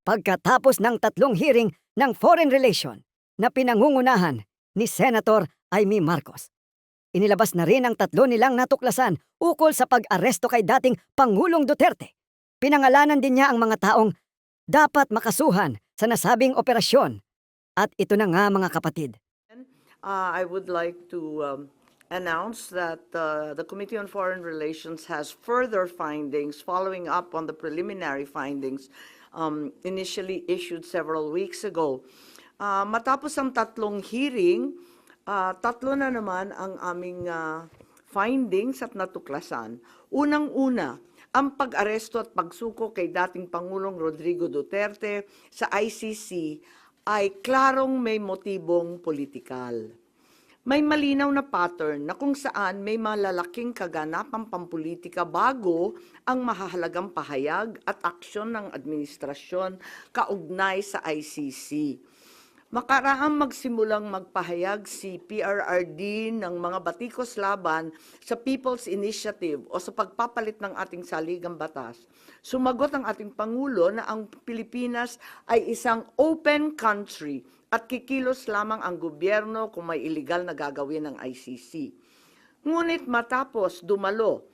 pagkatapos ng 3 hearing ng Foreign Relation na pinangungunahan ni Senator Amy Marcos. Inilabas na rin ang 3 nilang natuklasan ukol sa pag-aresto kay dating Pangulong Duterte. Pinangalanan din niya ang mga taong dapat makasuhan sa nasabing operasyon. At ito na nga mga kapatid. I would like to announce that the Committee on Foreign Relations has further findings following up on the preliminary findings initially issued several weeks ago. Matapos ang 3 hearing, 3 na naman ang aming findings at natuklasan. Unang-una, ang pag-aresto at pagsuko kay dating Pangulong Rodrigo Duterte sa ICC ay klarong may motibong politikal. May malinaw na pattern na kung saan may malalaking kaganapang pampolitika bago ang mahahalagang pahayag at aksyon ng administrasyon kaugnay sa ICC. Makaraang magsimulang magpahayag si PRRD ng mga batikos laban sa People's Initiative o sa pagpapalit ng ating saligang batas. Sumagot ang ating Pangulo na ang Pilipinas ay isang open country at kikilos lamang ang gobyerno kung may illegal na gagawin ng ICC. Ngunit matapos dumalo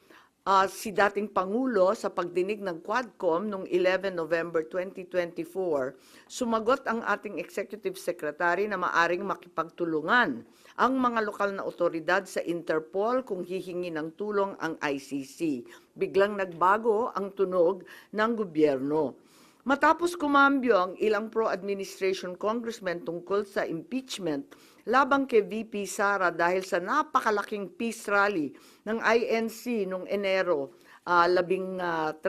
si dating Pangulo sa pagdinig ng Quadcom noong 11 November 2024, sumagot ang ating Executive Secretary na maaring makipagtulungan ang mga lokal na otoridad sa Interpol kung hihingi ng tulong ang ICC. Biglang nagbago ang tunog ng gobyerno. Matapos kumambyo ang ilang pro-administration congressmen tungkol sa impeachment labang kay VP Sara dahil sa napakalaking peace rally ng INC noong Enero 13,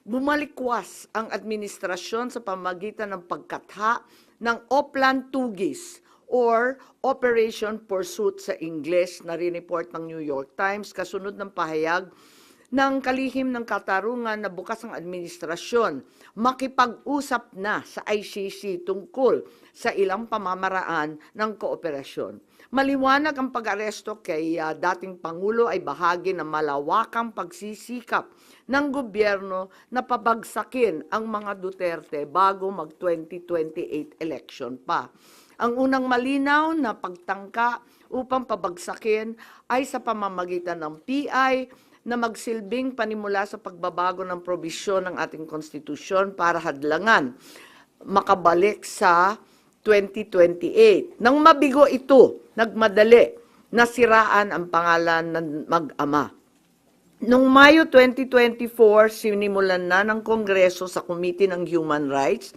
bumalikwas ang administrasyon sa pamamagitan ng pagkatha ng Oplan Tugis or Operation Pursuit sa English na rineport ng New York Times kasunod ng pahayag ng kalihim ng katarungan na bukas ang administrasyon makipag-usap na sa ICC tungkol sa ilang pamamaraan ng kooperasyon. Maliwanag ang pag-aresto kay dating Pangulo ay bahagi ng malawakang pagsisikap ng gobyerno na pabagsakin ang mga Duterte bago mag-2028 election pa. Ang unang malinaw na pagtangka upang pabagsakin ay sa pamamagitan ng PI na magsilbing panimula sa pagbabago ng probisyon ng ating konstitusyon para hadlangan makabalik sa 2028. Nang mabigo ito, nagmadali na siraan ang pangalan ng mag-ama. Noong Mayo 2024, sinimulan na ng Kongreso sa Committee ng Human Rights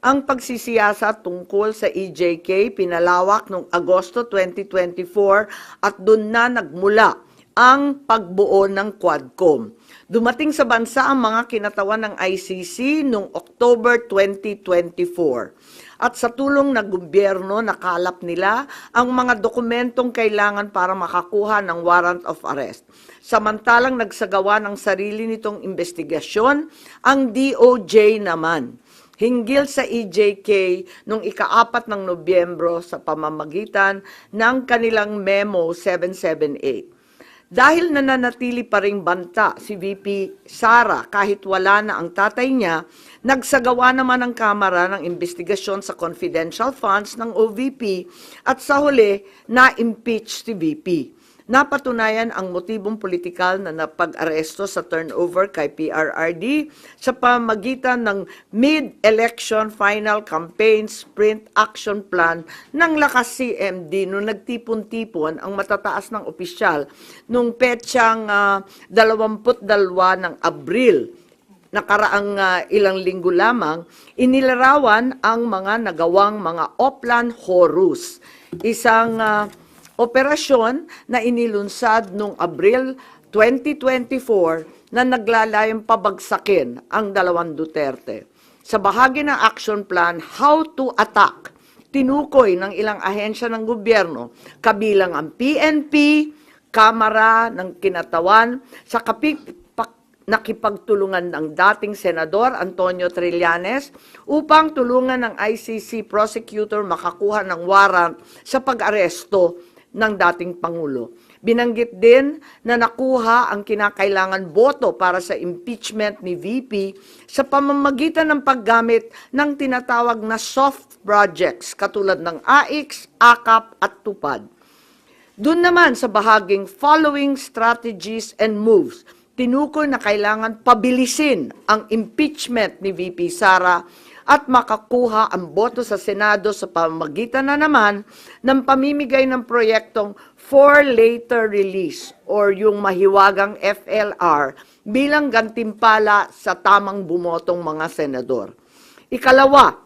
ang pagsisiyasat tungkol sa EJK, pinalawak noong Agosto 2024 at doon na nagmula ang pagbuo ng Quadcom. Dumating sa bansa ang mga kinatawan ng ICC noong October 2024. At sa tulong ng gobyerno, nakalap nila ang mga dokumentong kailangan para makakuha ng warrant of arrest. Samantalang nagsagawa ng sarili nitong investigasyon, ang DOJ naman hinggil sa EJK noong ika-4 ng Nobyembro sa pamamagitan ng kanilang Memo 778. Dahil nananatili pa ring banta si VP Sara kahit wala na ang tatay niya, nagsagawa naman ang Kamara ng investigasyon sa confidential funds ng OVP at sa huli na-impeach si VP. Napatunayan ang motibong politikal na napag-aresto sa turnover kay PRRD sa pamagitan ng mid-election final campaign sprint action plan ng Lakas CMD noong nagtipon-tipon ang matataas ng opisyal noong petsang 22 ng Abril. Nakaraang ilang linggo lamang, inilarawan ang mga nagawang mga Oplan Horus, isang operasyon na inilunsad noong Abril 2024 na naglalayong pabagsakin ang dalawang Duterte. Sa bahagi ng action plan, How to Attack, tinukoy ng ilang ahensya ng gobyerno, kabilang ang PNP, Kamara ng Kinatawan, sa nakipagtulungan ng dating Senador Antonio Trillanes upang tulungan ng ICC prosecutor makakuha ng warrant sa pag-aresto ng dating Pangulo. Binanggit din na nakuha ang kinakailangan boto para sa impeachment ni VP sa pamamagitan ng paggamit ng tinatawag na soft projects katulad ng AIX, AKAP at TUPAD. Doon naman sa bahaging following strategies and moves, tinukoy na kailangan pabilisin ang impeachment ni VP Sara at makakuha ang boto sa Senado sa pamamagitan na naman ng pamimigay ng proyektong for later release or yung mahiwagang FLR bilang gantimpala sa tamang bumotong mga senador. Ikalawa,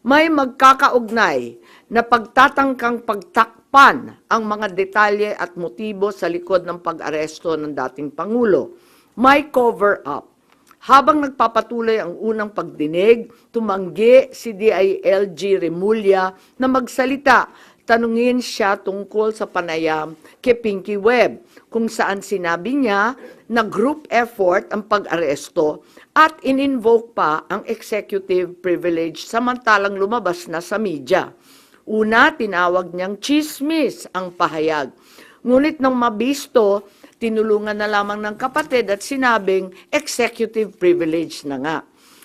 may magkakaugnay na pagtatangkang pagtakpan ang mga detalye at motibo sa likod ng pag-aresto ng dating Pangulo. May cover-up. Habang nagpapatuloy ang unang pagdinig, tumanggi si DILG Remulla na magsalita. Tanungin siya tungkol sa panayam kay Pinky Webb, kung saan sinabi niya na group effort ang pag-aresto at in-invoke pa ang executive privilege samantalang lumabas na sa media. Una, tinawag niyang chismis ang pahayag. Ngunit nang mabisto, tinulungan na lamang ng kapatid at sinabing executive privilege na nga.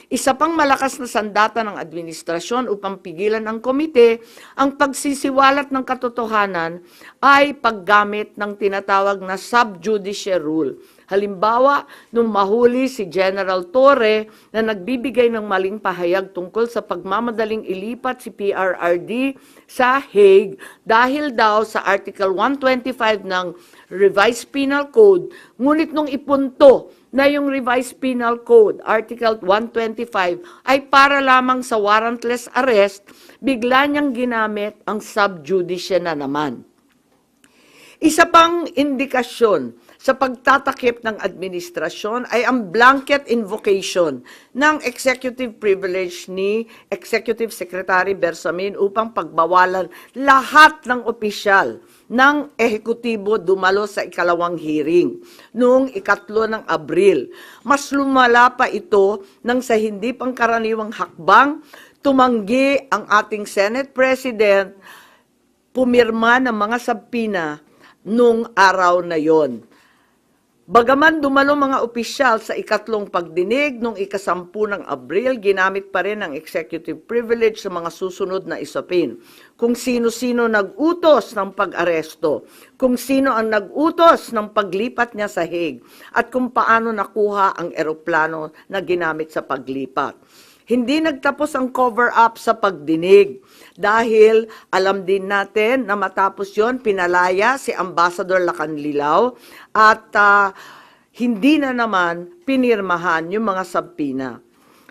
Isa pang malakas na sandata ng administrasyon upang pigilan ng komite ang pagsisiwalat ng katotohanan ay paggamit ng tinatawag na sub-judice rule. Halimbawa, nung mahuli si General Torre na nagbibigay ng maling pahayag tungkol sa pagmamadaling ilipat si PRRD sa Hague dahil daw sa Article 125 ng Revised Penal Code, ngunit nung ipunto na yung Revised Penal Code, Article 125, ay para lamang sa warrantless arrest, bigla niyang ginamit ang sub-judice na naman. Isa pang indikasyon sa pagtatakip ng administrasyon ay ang blanket invocation ng executive privilege ni Executive Secretary Bersamin upang pagbawalan lahat ng opisyal ng ehekutibo dumalo sa ikalawang hearing noong 3 ng Abril. Mas lumala pa ito nang sa hindi pangkaraniwang hakbang, tumanggi ang ating Senate President pumirma ng mga sabpina nung araw na yon. Bagaman dumalo mga opisyal sa ikatlong pagdinig noong 10 ng Abril, ginamit pa rin ang executive privilege sa mga susunod na isapin. Kung sino-sino nag-utos ng pag-aresto, kung sino ang nag-utos ng paglipat niya sa Hague, at kung paano nakuha ang eroplano na ginamit sa paglipat. Hindi nagtapos ang cover-up sa pagdinig dahil alam din natin na matapos yon pinalaya si Ambassador Lacanlilao at hindi na naman pinirmahan yung mga sabpina.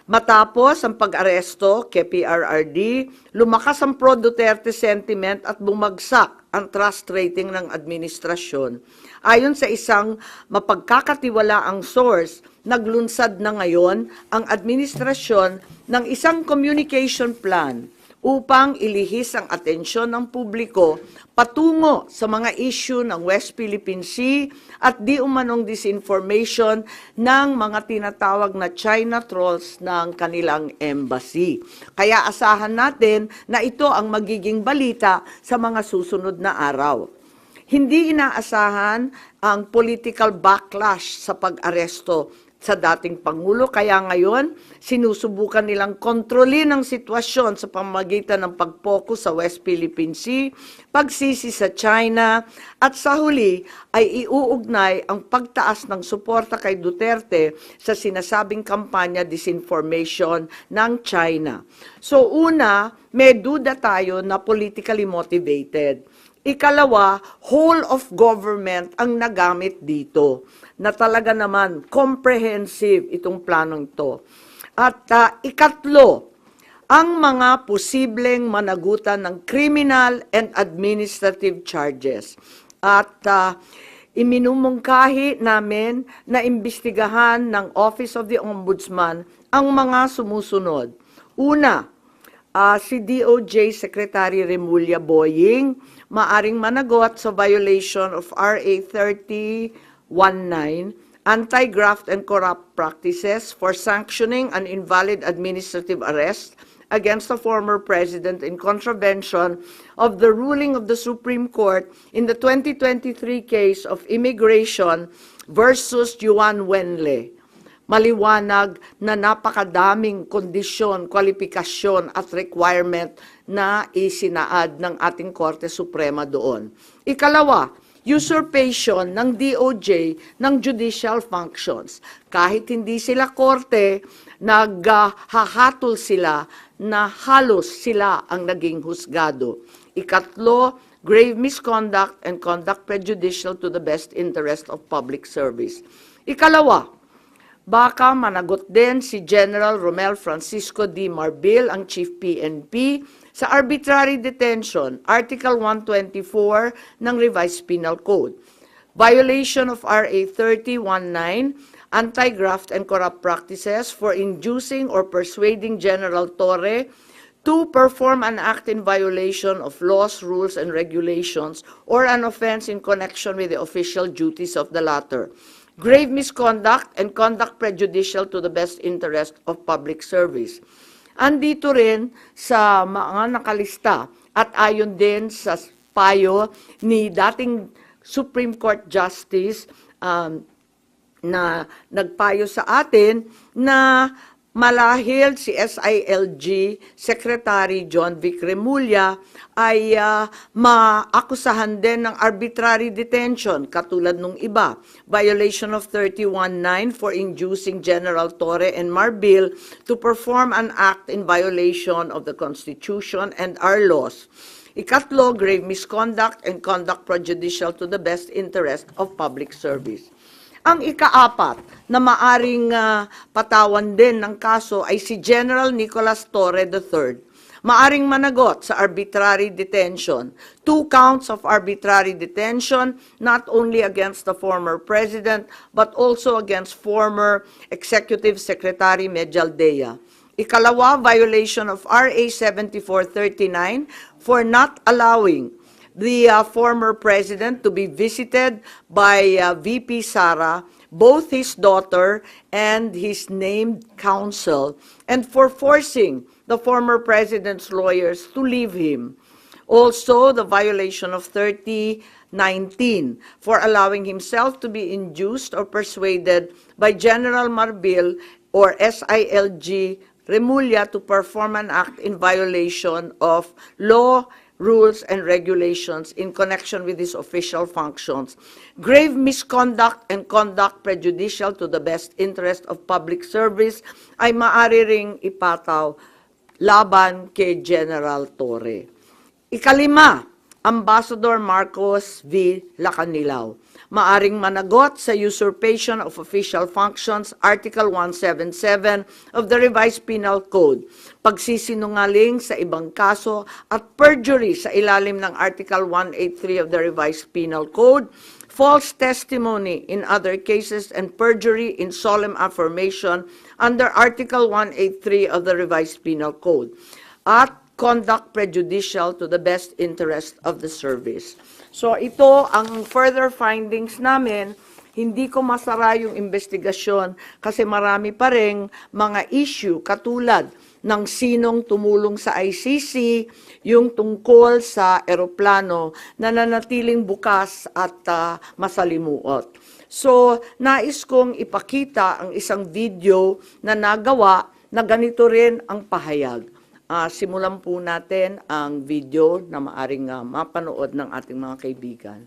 Matapos ang pag-aresto kay PRRD, lumakas ang pro-Duterte sentiment at bumagsak ang trust rating ng administrasyon. Ayon sa isang mapagkakatiwalaang source, naglunsad na ngayon ang administrasyon ng isang communication plan upang ilihis ang atensyon ng publiko patungo sa mga issue ng West Philippine Sea at di umanong disinformation ng mga tinatawag na China trolls ng kanilang embassy. Kaya asahan natin na ito ang magiging balita sa mga susunod na araw. Hindi inaasahan ang political backlash sa pag-aresto sa dating Pangulo, kaya ngayon sinusubukan nilang kontrolin ang sitwasyon sa pamamagitan ng pag-focus sa West Philippine Sea, pagsisi sa China, at sa huli ay iuugnay ang pagtaas ng suporta kay Duterte sa sinasabing kampanya disinformation ng China. So una, may duda tayo na politically motivated. Ikalawa, whole of government ang nagamit dito na talaga naman comprehensive itong planong ito. At ikatlo, ang mga posibleng managutan ng criminal and administrative charges. At iminumungkahi namin na imbestigahan ng Office of the Ombudsman ang mga sumusunod. Una, si DOJ Secretary Remulla Boying maaring managot sa violation of RA 3019, Anti-Graft and Corrupt Practices for sanctioning an invalid administrative arrest against the former president in contravention of the ruling of the Supreme Court in the 2023 case of Immigration versus Juan Wenle. Maliwanag na napakadaming kondisyon, kwalifikasyon at requirement na isinaad ng ating Korte Suprema doon. Ikalawa, usurpation ng DOJ ng judicial functions. Kahit hindi sila korte, naghahatol sila na halos sila ang naging husgado. Ikatlo, grave misconduct and conduct prejudicial to the best interest of public service. Ikalawa, baka managot din si General Romel Francisco D. Marbil, ang Chief PNP, sa arbitrary detention, Article 124 ng Revised Penal Code. Violation of RA 3019, anti-graft and corrupt practices for inducing or persuading General Torre to perform an act in violation of laws, rules, and regulations or an offense in connection with the official duties of the latter. Grave misconduct and conduct prejudicial to the best interest of public service. Andito rin sa mga nakalista at ayon din sa payo ni dating Supreme Court Justice na nagpayo sa atin na malahil si SILG Secretary John Vic Remulla ay maakusahan din ng arbitrary detention katulad nung iba. Violation of 31.9 for inducing General Torre and Marbil to perform an act in violation of the Constitution and our laws. Ikatlo, grave misconduct and conduct prejudicial to the best interest of public service. Ang ikaapat na maaring patawan din ng kaso ay si General Nicolas Torre III. Maaring managot sa arbitrary detention. 2 counts of arbitrary detention, not only against the former president, but also against former Executive Secretary Medialdea. Ikalawa, violation of RA 7439 for not allowing the former president to be visited by VP Sara, both his daughter and his named counsel, and for forcing the former president's lawyers to leave him. Also, the violation of 3019 for allowing himself to be induced or persuaded by General Marbil or SILG Remulla to perform an act in violation of law, rules, and regulations in connection with his official functions. Grave misconduct and conduct prejudicial to the best interest of public service ay maaari ring ipataw laban kay General Torre. Ikalima, Ambassador Marcos V. Lacanilao. Maaring managot sa usurpation of official functions, Article 177 of the Revised Penal Code, pagsisinungaling sa ibang kaso at perjury sa ilalim ng Article 183 of the Revised Penal Code, false testimony in other cases, and perjury in solemn affirmation under Article 183 of the Revised Penal Code, at conduct prejudicial to the best interest of the service. So ito ang further findings namin. Hindi ko masara yung investigasyon kasi marami pa ring mga issue katulad ng sinong tumulong sa ICC, yung tungkol sa eroplano na nanatiling bukas at masalimuot. So, nais kong ipakita ang isang video na nagawa na ganito rin ang pahayag. Simulan po natin ang video na maaring mapanood ng ating mga kaibigan.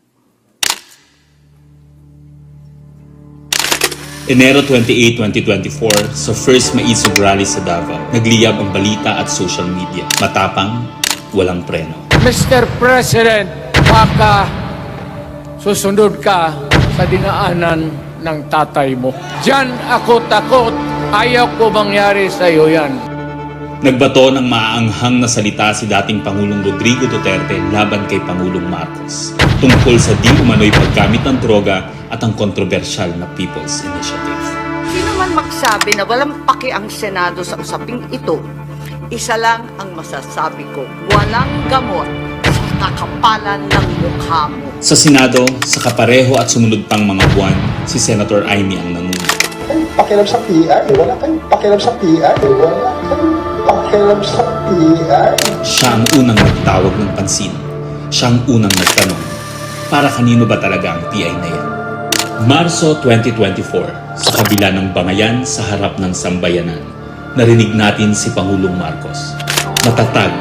Enero 28, 2024, sa first Maisog Rally sa Davao, nagliyab ang balita at social media. Matapang, walang preno. Mr. President, baka susunod ka sa dinaanan ng tatay mo. Diyan ako takot. Ayaw ko mangyari sa iyo yan. Nagbato ng maaanghang na salita si dating Pangulong Rodrigo Duterte laban kay Pangulong Marcos tungkol sa di umano'y paggamit ng droga at ang kontrobersyal na People's Initiative. Sino man magsabi na walang paki ang Senado sa usaping ito, isa lang ang masasabi ko, walang gamot sa kakapalan ng mukha mo. Sa Senado, sa kapareho at sumunod pang mga buwan, si Senator Amy ang nanguno. Pakialam sa PI, wala kayong pakialam sa PI, wala kayong pakialam pakialam sa PI. Siya ang unang nagtawag ng pansin. Siya ang unang nagtanong, para kanino ba talaga ang PI na yan? Marso 2024, sa kabila ng bangayan sa harap ng sambayanan, narinig natin si Pangulong Marcos. Matatag,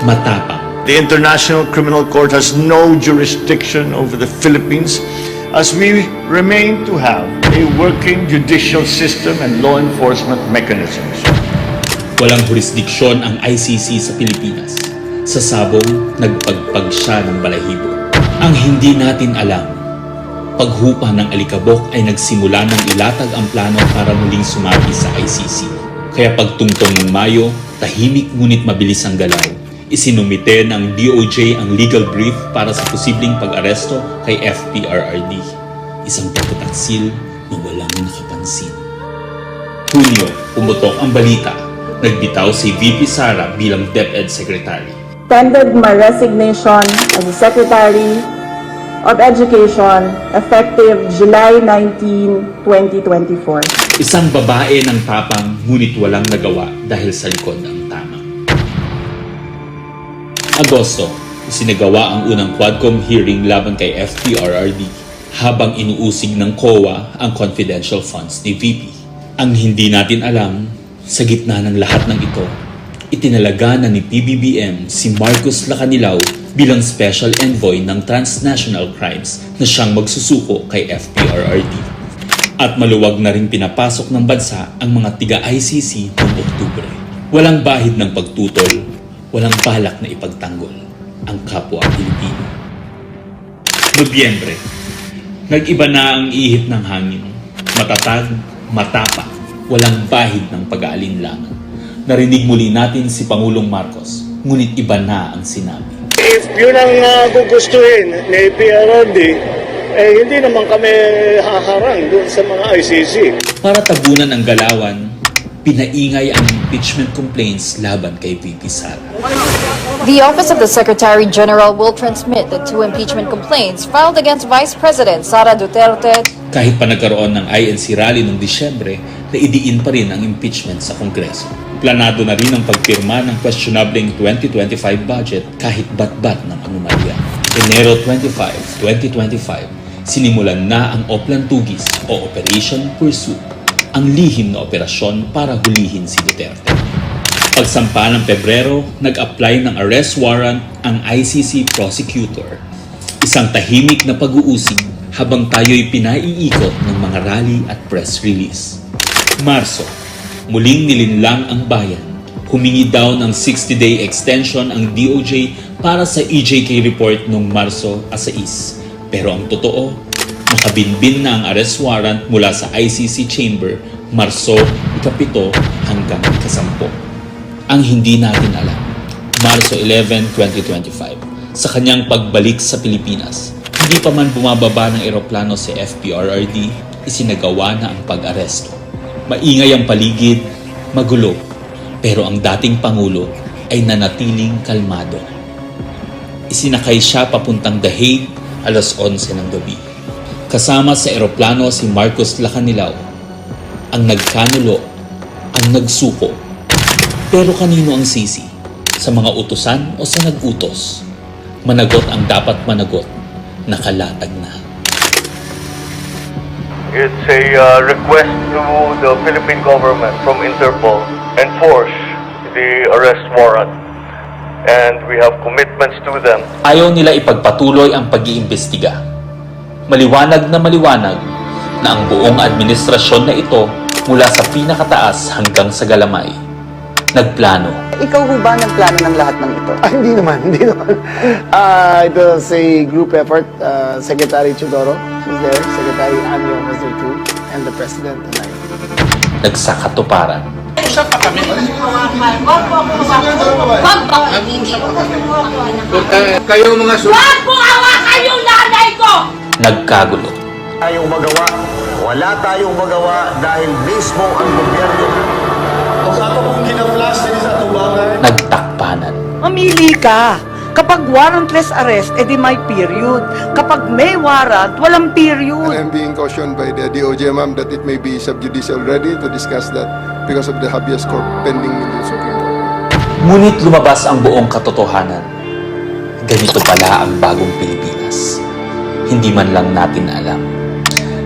matapang, The International Criminal Court has no jurisdiction over the Philippines as we remain to have a working judicial system and law enforcement mechanisms. walang jurisdiksyon ang ICC sa Pilipinas. Sa sabong, nagpagpag siya ng balahibo. Ang hindi natin alam, paghupa ng alikabok ay nagsimula ng ilatag ang plano para muling sumagi sa ICC. Kaya pagtungtong ng Mayo, tahimik ngunit mabilis ang galaw. Isinumite ng DOJ ang legal brief para sa posibleng pag-aresto kay FPRRD. Isang pagtataksil na walang nakapansin. Hunyo, pumutok ang balita. Nagbitaw si VP Sara bilang DepEd Secretary. Tendered my resignation as the Secretary of Education effective July 19, 2024. Isang babae ng tapang ngunit walang nagawa dahil sa likod ang tama. Agosto, isinagawa ang unang Quadcom hearing laban kay FPRRD habang inuusig ng COA ang confidential funds ni VP. Ang hindi natin alam, sa gitna ng lahat ng ito, itinalaga na ni PBBM si Marcos Lacanilao bilang Special Envoy ng Transnational Crimes na siyang magsusuko kay FPRRD. At maluwag na rin pinapasok ng bansa ang mga tiga-ICC noong Oktubre. Walang bahid ng pagtutol, walang balak na ipagtanggol ang kapwa Pilipino. Nobyembre, nag-iba na ang ihip ng hangin. Matatag, matapang, walang bahid ng pag-aalinlangan. Narinig muli natin si Pangulong Marcos, ngunit iba na ang sinabi. If yun ang gugustuhin ni PRRD, hindi naman kami haharang doon sa mga ICC. Para tabunan ang galawan, pinaingay ang impeachment complaints laban kay VP Sara. The Office of the Secretary General will transmit the 2 impeachment complaints filed against Vice President Sara Duterte. Kahit pa nagkaroon ng INC rally noong Disyembre, naidiin pa rin ang impeachment sa Kongreso. Planado na rin ang pagpirma ng questionableng 2025 budget kahit bat-bat ng anomalya. Enero 25, 2025, sinimulan na ang Oplan Tugis o Operation Pursuit, ang lihim na operasyon para hulihin si Duterte. Pagsampa ng Pebrero, nag-apply ng arrest warrant ang ICC prosecutor. Isang tahimik na pag-uusig habang tayo'y pinaiikot ng mga rally at press release. Marso, muling nilinlang ang bayan. Humingi daw ng 60-day extension ang DOJ para sa EJK report noong Marso 6. Pero ang totoo, nakabinbin na ang arrest warrant mula sa ICC chamber Marso 7 hanggang 10. Ang hindi natin alam, Marso 11, 2025, sa kanyang pagbalik sa Pilipinas, hindi pa man bumababa ng eroplano si FPRRD, isinagawa na ang pag-aresto. Maingay ang paligid, magulo, pero ang dating Pangulo ay nanatiling kalmado. Isinakay siya papuntang The Hague alas 11 ng gabi. Kasama sa eroplano si Marcos Lacanilao, ang nagkanulo, ang nagsuko. Pero kanino ang sisi? Sa mga utusan o sa nag-utos? Managot ang dapat managot, nakalatag na. It's a request to the Philippine government from Interpol enforce the arrest warrant, and we have commitments to them. Ayaw nila ipagpatuloy ang pag-iimbestiga. Maliwanag na ang buong administrasyon na ito mula sa pinakataas hanggang sa galamay. Nagplano. Ikaw ho ba nagplano ng lahat ng ito? Hindi naman. It was a group effort. Secretary Chudoro was there, Secretary Anyo was there too, and the President and I. Nagsakatuparan. Kayo mga Wag mo hawakan yung nanay ko! Nagkagulo. Tayong magawa. Wala tayong magawa dahil mismo ang gobyerno. Nagtakpanan. Mamili ka. Kapag warrantless arrest, edi may period. Kapag may warrant, walang period. I'm being cautioned by the DOJ, ma'am, that it may be sub judice already to discuss that because of the habeas corpus pending in the Supreme Court. Ngunit lumabas ang buong katotohanan. Ganito pala ang bagong Pilipinas. Hindi man lang natin alam.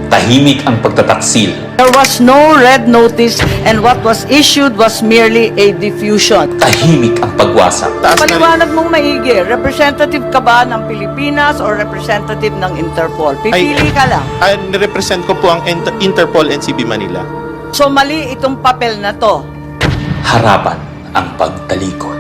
Tahimik ang pagtataksil. There was no red notice and what was issued was merely a diffusion. Tahimik ang pagwasak. Paliwanag mong maigi, representative ka ba ng Pilipinas or representative ng Interpol? Pipili ka lang. Nirepresent ko po ang Interpol NCB Manila. So mali itong papel na to. Harapan ang pagtalikod.